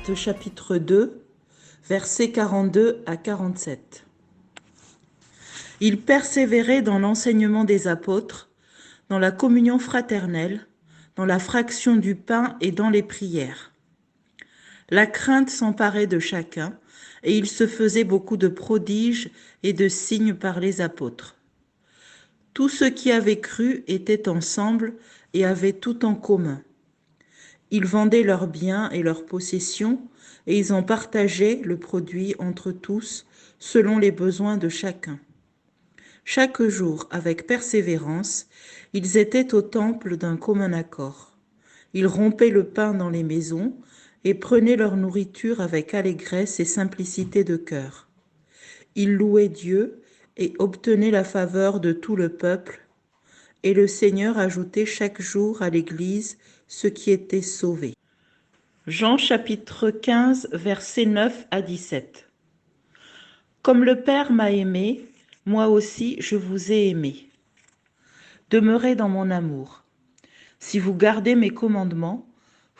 Actes chapitre 2, versets 42 à 47. Ils persévéraient dans l'enseignement des apôtres, dans la communion fraternelle, dans la fraction du pain et dans les prières. La crainte s'emparait de chacun, et il se faisait beaucoup de prodiges et de signes par les apôtres. Tous ceux qui avaient cru étaient ensemble et avaient tout en commun. Ils vendaient leurs biens et leurs possessions, et ils en partageaient le produit entre tous, selon les besoins de chacun. Chaque jour, avec persévérance, ils étaient au temple d'un commun accord. Ils rompaient le pain dans les maisons et prenaient leur nourriture avec allégresse et simplicité de cœur. Ils louaient Dieu et obtenaient la faveur de tout le peuple, et le Seigneur ajoutait chaque jour à l'Église ceux qui étaient sauvés. Jean chapitre 15, versets 9 à 17. Comme le Père m'a aimé, moi aussi je vous ai aimé. Demeurez dans mon amour. Si vous gardez mes commandements,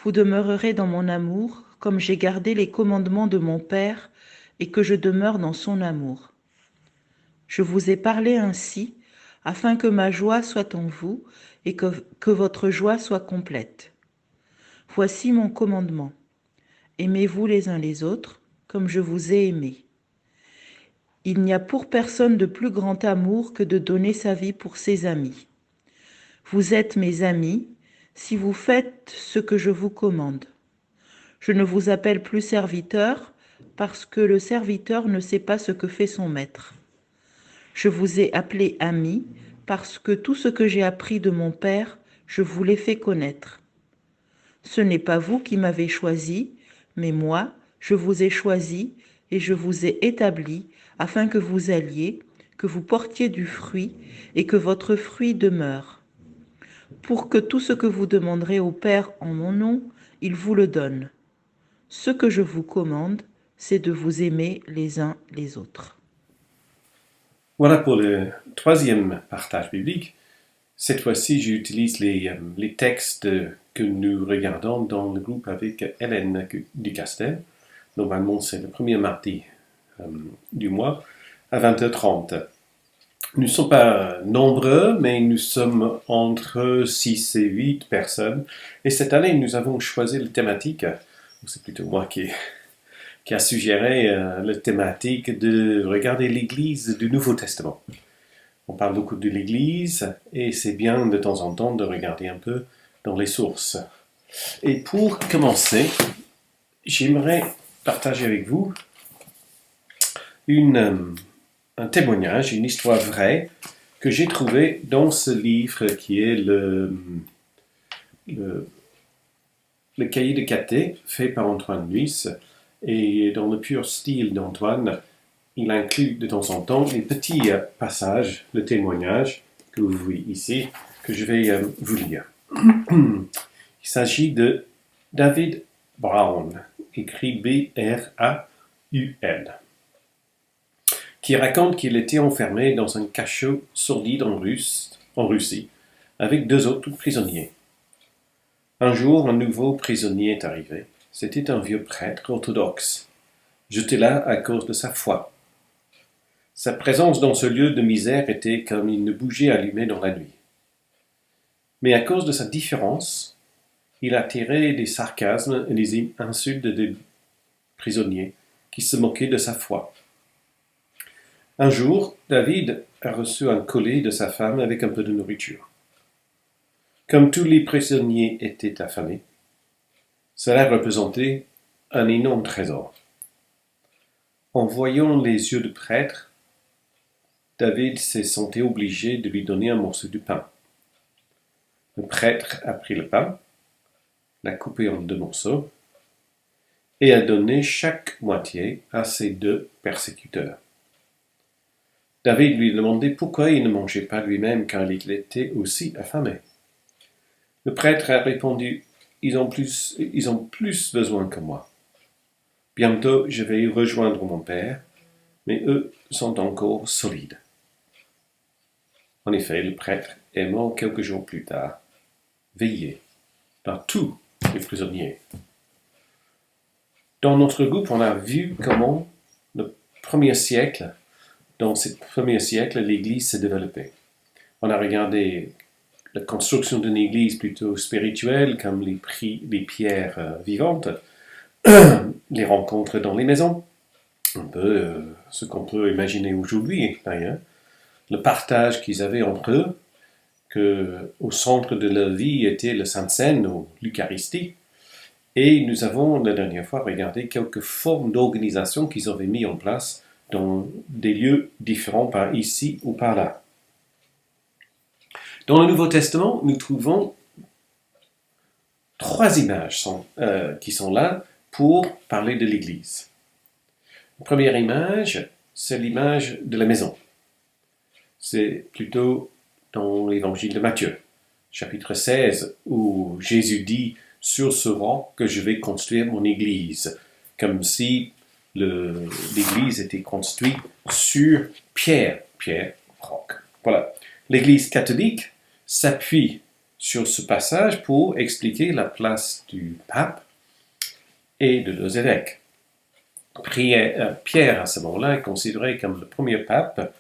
vous demeurerez dans mon amour, comme j'ai gardé les commandements de mon Père et que je demeure dans son amour. Je vous ai parlé ainsi, afin que ma joie soit en vous et que votre joie soit complète. Voici mon commandement. Aimez-vous les uns les autres, comme je vous ai aimés. Il n'y a pour personne de plus grand amour que de donner sa vie pour ses amis. Vous êtes mes amis, si vous faites ce que je vous commande. Je ne vous appelle plus serviteur, parce que le serviteur ne sait pas ce que fait son maître. Je vous ai appelé amis, parce que tout ce que j'ai appris de mon Père, je vous l'ai fait connaître. Ce n'est pas vous qui m'avez choisi, mais moi, je vous ai choisi et je vous ai établi afin que vous alliez, que vous portiez du fruit et que votre fruit demeure. Pour que tout ce que vous demanderez au Père en mon nom, il vous le donne. Ce que je vous commande, c'est de vous aimer les uns les autres. Voilà pour le troisième partage biblique. Cette fois-ci, j'utilise les textes que nous regardons dans le groupe avec Hélène Ducastel. Normalement, c'est le premier mardi du mois à 20h30. Nous ne sommes pas nombreux, mais nous sommes entre 6 et 8 personnes. Et cette année, nous avons choisi la thématique, c'est plutôt moi qui a suggéré la thématique de regarder l'Église du Nouveau Testament. On parle beaucoup de l'Église et c'est bien de temps en temps de regarder un peu dans les sources. Et pour commencer, j'aimerais partager avec vous un témoignage, une histoire vraie que j'ai trouvé dans ce livre qui est le cahier de caté fait par Antoine Nuis. Et dans le pur style d'Antoine, il inclut de temps en temps des petits passages, le témoignage que vous voyez ici, que je vais vous lire. Il s'agit de David Brown, écrit B-R-A-U-N, qui raconte qu'il était enfermé dans un cachot sordide en Russie, avec 2 autres prisonniers. Un jour, un nouveau prisonnier est arrivé. C'était un vieux prêtre orthodoxe, jeté là à cause de sa foi. Sa présence dans ce lieu de misère était comme une bougie allumée dans la nuit. Mais à cause de sa différence, il attirait des sarcasmes et des insultes des prisonniers qui se moquaient de sa foi. Un jour, David a reçu un colis de sa femme avec un peu de nourriture. Comme tous les prisonniers étaient affamés, cela représentait un énorme trésor. En voyant les yeux du prêtre, David s'est senti obligé de lui donner un morceau de pain. Le prêtre a pris le pain, l'a coupé en 2 morceaux, et a donné chaque moitié à ses 2 persécuteurs. David lui demandait pourquoi il ne mangeait pas lui-même car il était aussi affamé. Le prêtre a répondu « Ils ont plus besoin que moi. Bientôt je vais rejoindre mon père, mais eux sont encore solides. » En effet, le prêtre est mort quelques jours plus tard, veillé par tous les prisonniers. Dans notre groupe, on a vu comment dans ce premier siècle, l'Église s'est développée. On a regardé la construction d'une Église plutôt spirituelle, comme les pierres vivantes, les rencontres dans les maisons, un peu ce qu'on peut imaginer aujourd'hui d'ailleurs, le partage qu'ils avaient entre eux, que au centre de leur vie était le Sainte Seine ou l'Eucharistie. Et nous avons la dernière fois regardé quelques formes d'organisation qu'ils avaient mis en place dans des lieux différents par ici ou par là. Dans le Nouveau Testament, nous trouvons trois images qui sont là pour parler de l'Église. La première image, c'est l'image de la maison. C'est plutôt dans l'évangile de Matthieu, chapitre 16, où Jésus dit « Sur ce roc que je vais construire mon Église », comme si l'Église était construite sur pierre, roc. Voilà. L'Église catholique s'appuie sur ce passage pour expliquer la place du pape et de leurs évêques. Pierre, à ce moment-là, est considéré comme le premier pape,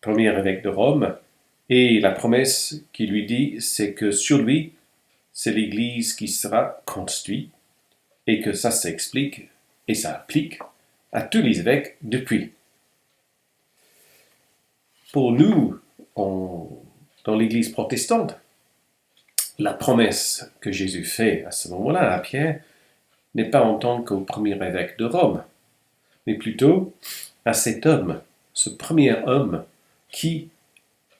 premier évêque de Rome, et la promesse qu'il lui dit, c'est que sur lui, c'est l'Église qui sera construite, et que ça s'explique et ça applique à tous les évêques depuis. Pour nous, dans l'Église protestante, la promesse que Jésus fait à ce moment-là à Pierre n'est pas en tant qu'au premier évêque de Rome, mais plutôt à cet homme, ce premier homme qui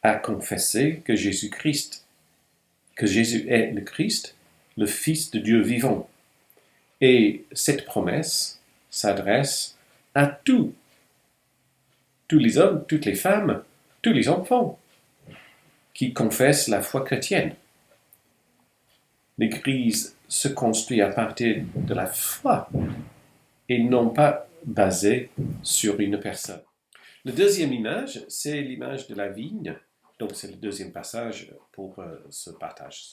a confessé que Jésus est le Christ, le Fils de Dieu vivant. Et cette promesse s'adresse à tous les hommes, toutes les femmes, tous les enfants qui confessent la foi chrétienne. L'Église se construit à partir de la foi et non pas basée sur une personne. La deuxième image, c'est l'image de la vigne. Donc c'est le deuxième passage pour ce partage.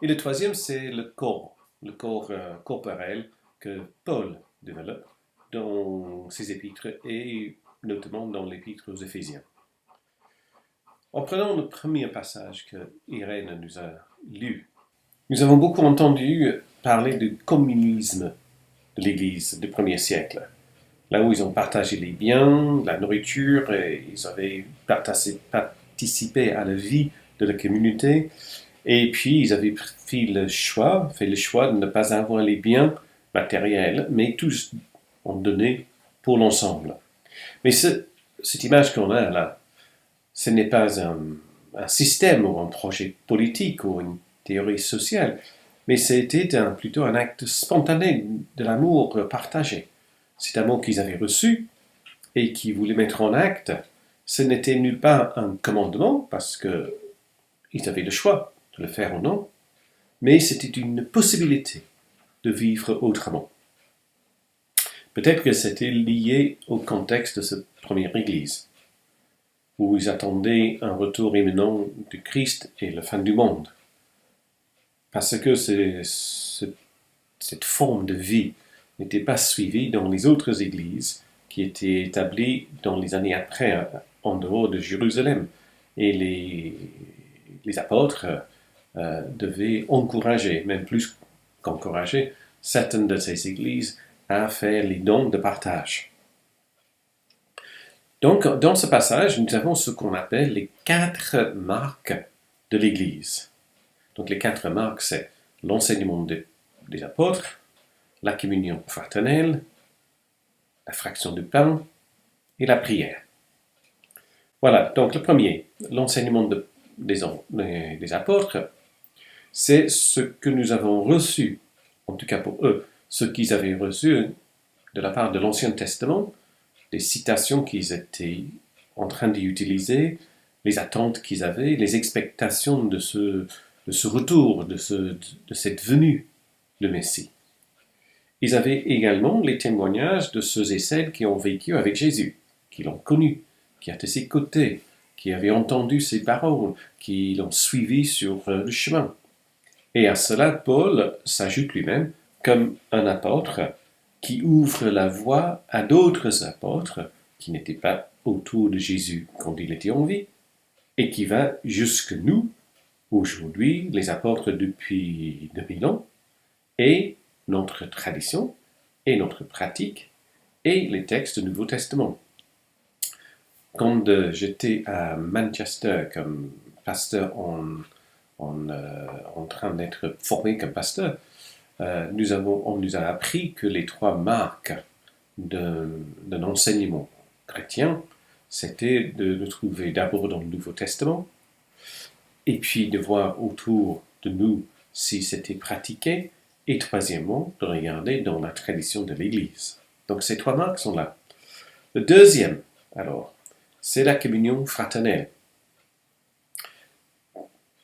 Et le troisième, c'est le corps corporel que Paul développe dans ses épîtres et notamment dans l'épître aux Éphésiens. En prenant le premier passage que Irène nous a lu, nous avons beaucoup entendu parler du communisme de l'Église du premier siècle, là où ils ont partagé les biens, la nourriture, et ils avaient participé à la vie de la communauté, et puis ils avaient fait le choix de ne pas avoir les biens matériels, mais tous ont donné pour l'ensemble. Mais cette image qu'on a là, ce n'est pas un système ou un projet politique ou une théorie sociale, mais c'était plutôt un acte spontané de l'amour partagé. Cet amour qu'ils avaient reçu et qu'ils voulaient mettre en acte, ce n'était nulle part un commandement, parce qu'ils avaient le choix de le faire ou non, mais c'était une possibilité de vivre autrement. Peut-être que c'était lié au contexte de cette première Église, où ils attendaient un retour imminent du Christ et la fin du monde. Parce que cette forme de vie n'était pas suivie dans les autres églises qui étaient établies dans les années après, en dehors de Jérusalem. Et les apôtres devaient encourager, même plus qu'encourager, certaines de ces églises à faire les dons de partage. Donc, dans ce passage, nous avons ce qu'on appelle les 4 marques de l'Église. Donc, les 4 marques, c'est l'enseignement des apôtres, la communion fraternelle, la fraction du pain et la prière. Voilà, donc le premier, l'enseignement des apôtres, c'est ce que nous avons reçu, en tout cas pour eux, ce qu'ils avaient reçu de la part de l'Ancien Testament, les citations qu'ils étaient en train d'utiliser, les attentes qu'ils avaient, les expectations de ce retour, de cette venue de Messie. Ils avaient également les témoignages de ceux et celles qui ont vécu avec Jésus, qui l'ont connu, qui étaient à ses côtés, qui avaient entendu ses paroles, qui l'ont suivi sur le chemin. Et à cela, Paul s'ajoute lui-même comme un apôtre qui ouvre la voie à d'autres apôtres qui n'étaient pas autour de Jésus quand il était en vie et qui va jusque nous, aujourd'hui, les apôtres depuis 2000 ans, et notre tradition, et notre pratique, et les textes du Nouveau Testament. Quand j'étais à Manchester comme pasteur en train d'être formé comme pasteur, on nous a appris que les 3 marques d'un enseignement chrétien, c'était de trouver d'abord dans le Nouveau Testament, et puis de voir autour de nous si c'était pratiqué, et troisièmement, de regarder dans la tradition de l'Église. Donc ces 3 marques sont là. Le deuxième, alors, c'est la communion fraternelle.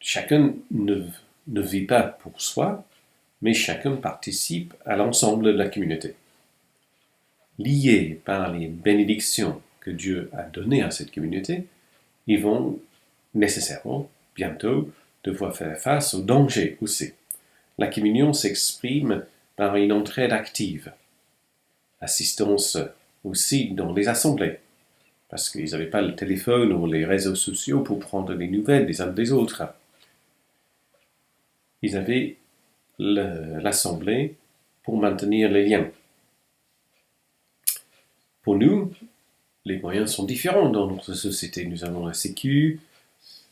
Chacun ne vit pas pour soi, mais chacun participe à l'ensemble de la communauté. Liés par les bénédictions que Dieu a données à cette communauté, ils vont nécessairement, bientôt, devoir faire face aux dangers aussi. La communion s'exprime par une entraide active, assistance aussi dans les assemblées, parce qu'ils n'avaient pas le téléphone ou les réseaux sociaux pour prendre des nouvelles des uns des autres. Ils avaient l'assemblée pour maintenir les liens. Pour nous, les moyens sont différents dans notre société. Nous avons la Sécu,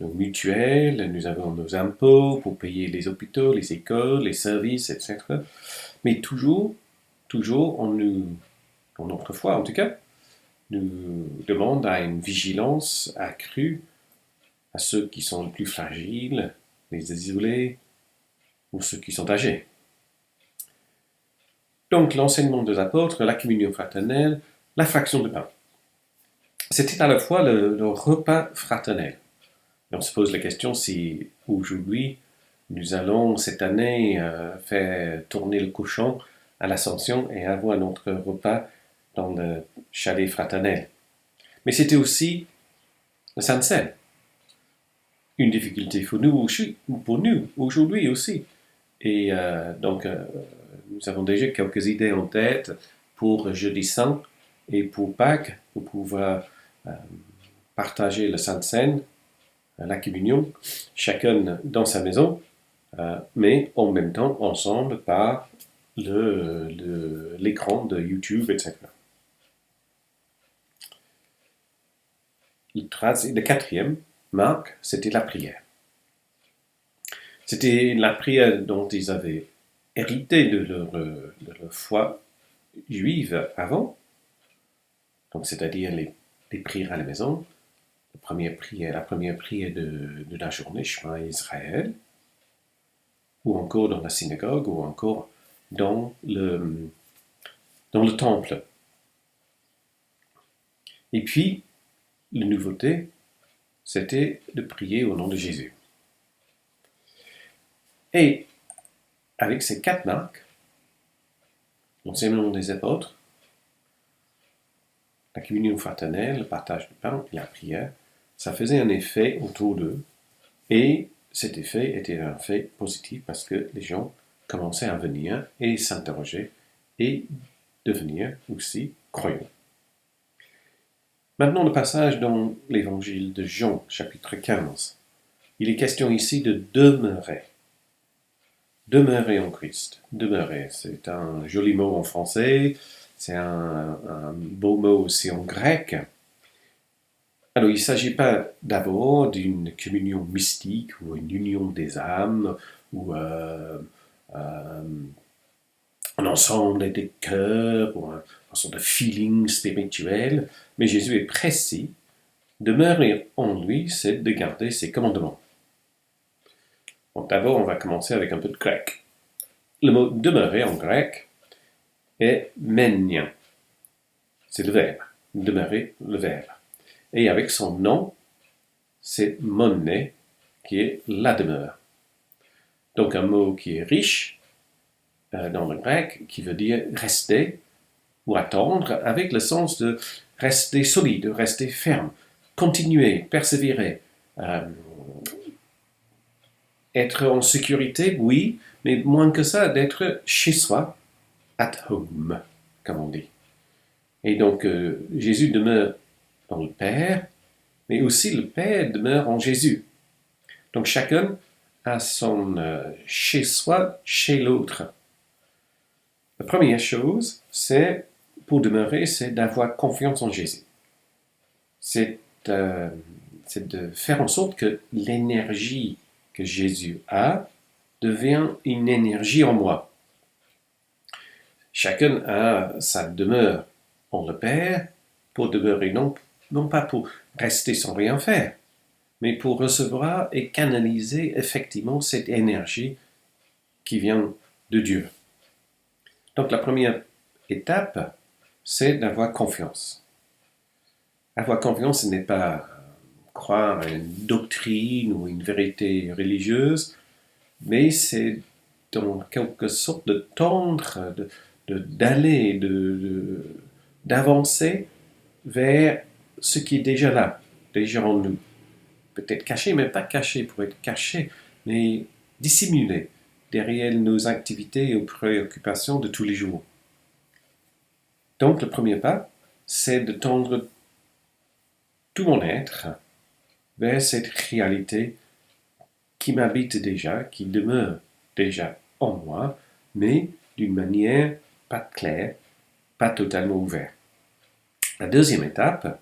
nos mutuelles, nous avons nos impôts pour payer les hôpitaux, les écoles, les services, etc. Mais toujours, dans notre foi en tout cas, nous demande à une vigilance accrue à ceux qui sont les plus fragiles, les isolés, ou ceux qui sont âgés. Donc l'enseignement des apôtres, la communion fraternelle, la fraction de pain. C'était à la fois le repas fraternel. Et on se pose la question si aujourd'hui nous allons cette année faire tourner le cochon à l'Ascension et avoir notre repas dans le chalet fraternel. Mais c'était aussi le Sainte Seine. Une difficulté pour nous aujourd'hui aussi. Et donc, nous avons déjà quelques idées en tête pour Jeudi Saint et pour Pâques, pour pouvoir partager le Sainte Seine, la communion, chacun dans sa maison, mais en même temps ensemble par l'écran de YouTube, etc. Le quatrième marque, c'était la prière. C'était la prière dont ils avaient hérité de leur foi juive avant, donc c'est-à-dire les prières à la maison, la première prière de la journée, Shema Israël, ou encore dans la synagogue, ou encore dans le temple. Et puis, la nouveauté, c'était de prier au nom de Jésus. Et avec ces 4 marques, l'enseignement des apôtres, la communion fraternelle, le partage du pain et la prière, ça faisait un effet autour d'eux. Et cet effet était un effet positif parce que les gens commençaient à venir et s'interroger et devenir aussi croyants. Maintenant, le passage dans l'évangile de Jean, chapitre 15. Il est question ici de demeurer. Demeurer en Christ. Demeurer, c'est un joli mot en français, c'est un beau mot aussi en grec. Alors, il ne s'agit pas d'abord d'une communion mystique ou une union des âmes ou un ensemble des cœurs ou un sorte de feeling spirituel, mais Jésus est précis. Demeurer en lui, c'est de garder ses commandements. Donc d'abord, on va commencer avec un peu de grec. Le mot demeurer en grec est menien. C'est le verbe. Demeurer, le verbe. Et avec son nom, c'est monné, qui est la demeure. Donc un mot qui est riche dans le grec, qui veut dire rester ou attendre, avec le sens de rester solide, rester ferme, continuer, persévérer, Être en sécurité, oui, mais moins que ça, d'être chez soi, at home, comme on dit. Et donc, Jésus demeure dans le Père, mais aussi le Père demeure en Jésus. Donc, chacun a son chez soi, chez l'autre. La première chose, c'est, pour demeurer, c'est d'avoir confiance en Jésus. C'est de faire en sorte que l'énergie que Jésus a devient une énergie en moi. Chacun a sa demeure en le Père pour demeurer, non pas pour rester sans rien faire, mais pour recevoir et canaliser effectivement cette énergie qui vient de Dieu. Donc la première étape, c'est d'avoir confiance. Avoir confiance, ce n'est pas croire à une doctrine ou une vérité religieuse, mais c'est en quelque sorte de tendre, d'aller, d'avancer vers ce qui est déjà là, déjà en nous. Peut-être caché, mais pas caché pour être caché, mais dissimulé derrière nos activités et préoccupations de tous les jours. Donc le premier pas, c'est de tendre tout mon être vers cette réalité qui m'habite déjà, qui demeure déjà en moi, mais d'une manière pas claire, pas totalement ouverte. La deuxième étape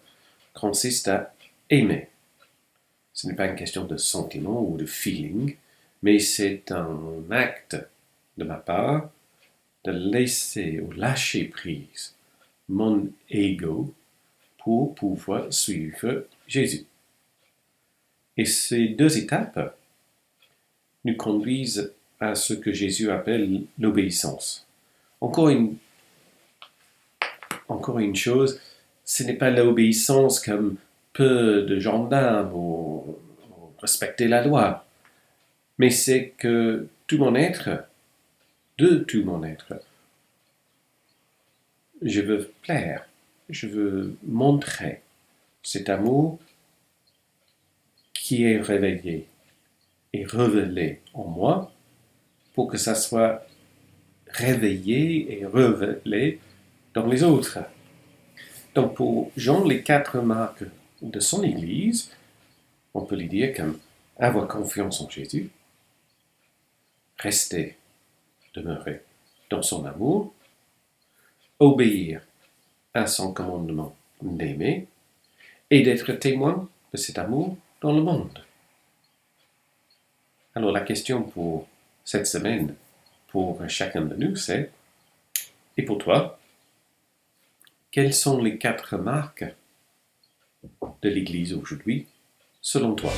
consiste à aimer. Ce n'est pas une question de sentiment ou de feeling, mais c'est un acte de ma part de laisser ou lâcher prise mon ego pour pouvoir suivre Jésus. Et ces deux étapes nous conduisent à ce que Jésus appelle l'obéissance. Encore une chose, ce n'est pas l'obéissance comme peu de gendarmes ou respecter la loi, mais c'est que tout mon être, je veux plaire, je veux montrer cet amour qui est réveillé et révélé en moi pour que ça soit réveillé et révélé dans les autres. Donc pour Jean, les 4 marques de son Église, on peut les dire comme avoir confiance en Jésus, rester, demeurer dans son amour, obéir à son commandement d'aimer et d'être témoin de cet amour dans le monde. Alors la question pour cette semaine, pour chacun de nous, c'est, et pour toi, quelles sont les 4 marques de l'Église aujourd'hui, selon toi?